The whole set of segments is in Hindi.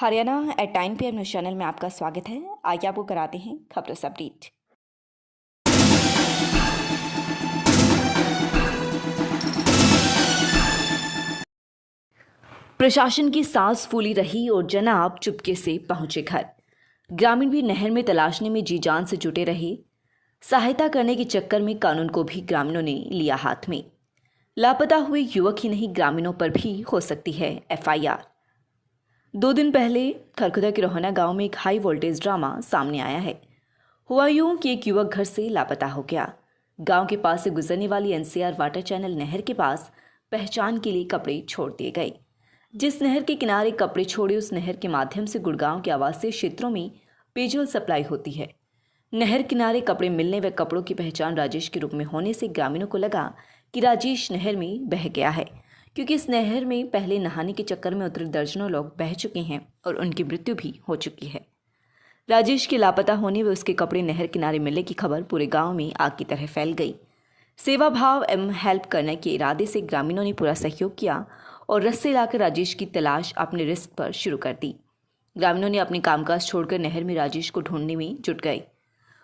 Haryana at 9 PM news channel में आपका स्वागत है। आइए आपको कराते हैं खबरों से अपडेट। प्रशासन की सांस फूली रही और जनाब चुपके से पहुंचे घर। ग्रामीण भी नहर में तलाशने में जी जान से जुटे रहे। सहायता करने के चक्कर में कानून को भी ग्रामीणों ने लिया हाथ में। लापता हुए युवक ही नहीं, ग्रामीणों पर भी हो सकती है FIR। 2 दिन पहले खरखुदा के रोहना गांव में एक हाई वोल्टेज ड्रामा सामने आया है। हुआ यूं कि एक युवक घर से लापता हो गया। गांव के पास से गुजरने वाली NCR वाटर चैनल नहर के पास पहचान के लिए कपड़े छोड़ दिए गए। जिस नहर के किनारे कपड़े छोड़े, उस नहर के माध्यम से गुड़गांव के आवासीय क्षेत्रों में पेयजल सप्लाई होती है। नहर किनारे कपड़े मिलने व कपड़ों की पहचान राजेश के रूप में होने से ग्रामीणों को लगा कि राजेश नहर में बह गया है, क्योंकि इस नहर में पहले नहाने के चक्कर में उतरे दर्जनों लोग बह चुके हैं और उनकी मृत्यु भी हो चुकी है। राजेश के लापता होने व उसके कपड़े नहर किनारे मिलने की खबर पूरे गांव में आग की तरह फैल गई। सेवा भाव एवं हेल्प करने के इरादे से ग्रामीणों ने पूरा सहयोग किया और रस्से लाकर राजेश की तलाश अपने रिस्क पर शुरू कर दी। ग्रामीणों ने अपने कामकाज छोड़कर नहर में राजेश को ढूंढने में जुट गए।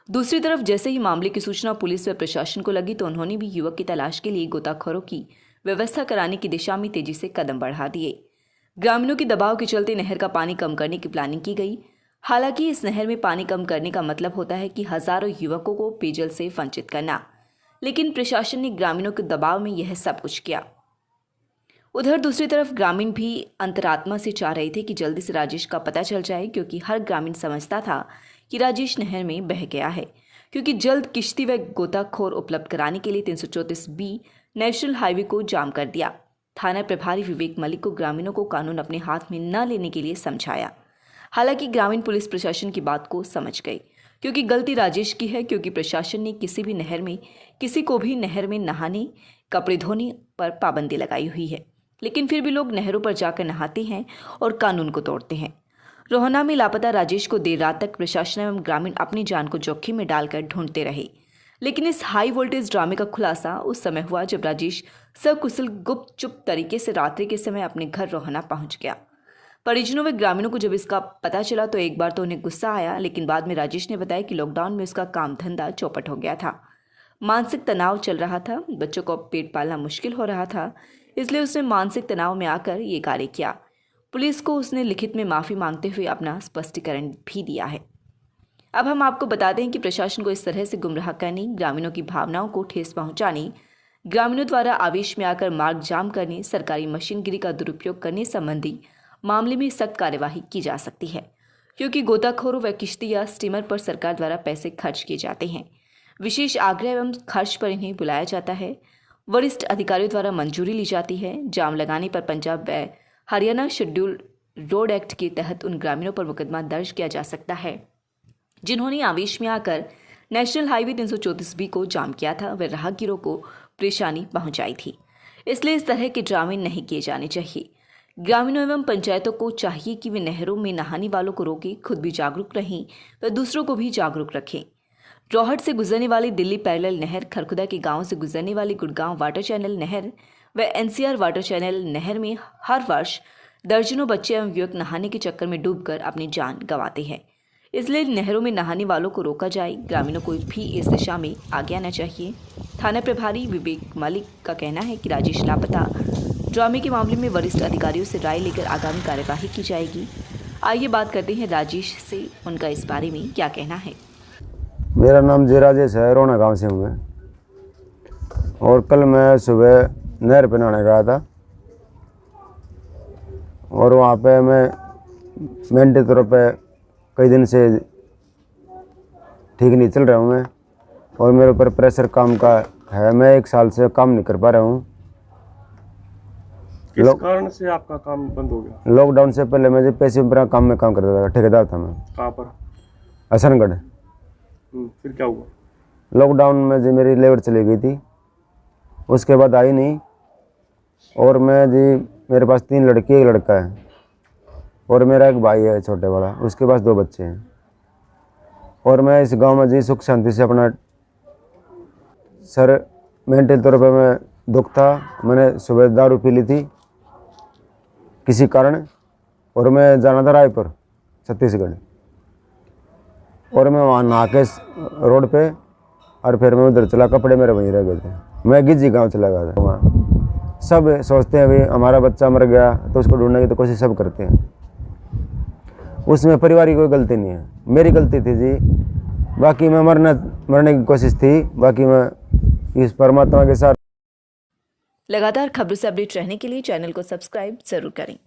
दूसरी तरफ जैसे ही मामले की सूचना पुलिस व प्रशासन को लगी तो उन्होंने भी युवक की तलाश के लिए गोताखोरों की व्यवस्था कराने की दिशा में तेजी से कदम बढ़ा दिए। ग्रामीणों के दबाव के चलते नहर का पानी कम करने की प्लानिंग की गई। हालांकि इस नहर में पानी कम करने का मतलब होता है कि हजारों युवकों को पेयजल से वंचित करना, लेकिन प्रशासन ने ग्रामीणों के दबाव में यह सब कुछ किया। उधर दूसरी तरफ ग्रामीण भी अंतरात्मा से चाह रहे थे कि जल्दी से राजेश का पता चल जाए, क्योंकि हर ग्रामीण समझता था कि राजेश नहर में बह गया है, क्योंकि जल्द किश्ती व गोताखोर उपलब्ध कराने के लिए 334B नेशनल हाईवे को जाम कर दिया। थाना प्रभारी विवेक मलिक को ग्रामीणों को कानून अपने हाथ में न लेने के लिए समझाया। हालांकि ग्रामीण पुलिस प्रशासन की बात को समझ गए, क्योंकि गलती राजेश की है, क्योंकि प्रशासन ने किसी को भी नहर में नहाने, कपड़े धोने पर पाबंदी लगाई हुई है, लेकिन फिर भी लोग नहरों पर जाकर नहाते हैं और कानून को तोड़ते हैं। रोहना में लापता राजेश को देर रात तक प्रशासन एवं ग्रामीण अपनी जान को जोखिम में डालकर ढूंढते रहे, लेकिन इस हाई वोल्टेज ड्रामे का खुलासा उस समय हुआ जब राजेश सकुशल गुप्त चुप तरीके से रात्रि के समय अपने घर रोहना पहुंच गया। परिजनों व ग्रामीणों को जब इसका पता चला तो एक बार तो उन्हें गुस्सा आया, लेकिन बाद में राजेश ने बताया कि लॉकडाउन में उसका काम धंधा चौपट हो गया था, मानसिक तनाव चल रहा था, बच्चों को पेट पालना मुश्किल हो रहा था, इसलिए उसने मानसिक तनाव में आकर ये कार्य किया। पुलिस को उसने लिखित में माफ़ी मांगते हुए अपना स्पष्टीकरण भी दिया है। अब हम आपको बताते हैं कि प्रशासन को इस तरह से गुमराह करने, ग्रामीणों की भावनाओं को ठेस पहुंचाने, ग्रामीणों द्वारा आवेश में आकर मार्ग जाम करने, सरकारी मशीनगिरी का दुरुपयोग करने संबंधी मामले में सख्त कार्यवाही की जा सकती है, क्योंकि गोताखोरों व किश्ती या स्टीमर पर सरकार द्वारा पैसे खर्च किए जाते हैं। विशेष आग्रह एवं खर्च पर इन्हें बुलाया जाता है। वरिष्ठ अधिकारियों द्वारा मंजूरी ली जाती है। जाम लगाने पर पंजाब व हरियाणा शेड्यूल रोड एक्ट के तहत उन ग्रामीणों पर मुकदमा दर्ज किया जा सकता है जिन्होंने आवेश में आकर नेशनल हाईवे 334B को जाम किया था व राहगीरों को परेशानी पहुंचाई थी। इसलिए इस तरह के ड्रामे नहीं किए जाने चाहिए। ग्रामीणों एवं पंचायतों को चाहिए कि वे नहरों में नहाने वालों को रोकें, खुद भी जागरूक रहें व दूसरों को भी जागरूक रखें। रोहट से गुजरने वाली दिल्ली पैरेलल नहर, खरखुदा के गांव से गुजरने वाली गुड़गांव वाटर चैनल नहर व NCR वाटर चैनल नहर में हर वर्ष दर्जनों बच्चे एवं युवक नहाने के चक्कर में डूबकर अपनी जान गंवाते हैं। इसलिए नहरों में नहाने वालों को रोका जाए। ग्रामीणों को भी इस दिशा में आगे आना चाहिए। थाना प्रभारी विवेक मलिक का कहना है कि राजेश लापता ड्रामे के मामले में वरिष्ठ अधिकारियों से राय लेकर आगामी कार्यवाही की जाएगी। आइए बात करते हैं राजेश से, उनका इस बारे में क्या कहना है। मेरा नाम जय राजेश है, रोना गांव से हूँ मैं। और कल मैं सुबह नहर पे नहाने गया था और वहाँ पे मैं मेंटल तौर पे कई दिन से ठीक नहीं चल रहा हूँ मैं, और मेरे ऊपर प्रेशर काम का है। मैं 1 साल से काम नहीं कर पा रहा हूँ। किस कारण से आपका काम बंद हो गया? लॉकडाउन से पहले मैं पैसे पर काम में काम करता था, ठेकेदार था मैं। कहाँ पर? हसनगढ़। फिर क्या हुआ? लॉकडाउन में जी मेरी लेबर चली गई थी, उसके बाद आई नहीं। और मैं जी, मेरे पास 3 लड़की, 1 लड़का है, और मेरा एक भाई है छोटे वाला, उसके पास 2 बच्चे हैं। और मैं इस गांव में जी सुख शांति से अपना सर मेंटल तौर पे मैं दुख था। मैंने सुबह दारू पी ली थी किसी कारण, और मैं जाना था रायपुर छत्तीसगढ़। और मैं वहाँ नहा के रोड पे, और फिर मैं उधर चला, कपड़े मेरे वहीं रह गए थे। मैं गिज्जी गांव चला गया था। वहाँ सब सोचते हैं भाई हमारा बच्चा मर गया तो उसको ढूंढने की तो कोशिश सब करते हैं। उसमें परिवार की कोई गलती नहीं है, मेरी गलती थी जी। बाकी मैं मरने की कोशिश थी, बाकी मैं इस परमात्मा के साथ। लगातार खबरों से अपडेट रहने के लिए चैनल को सब्सक्राइब जरूर करें।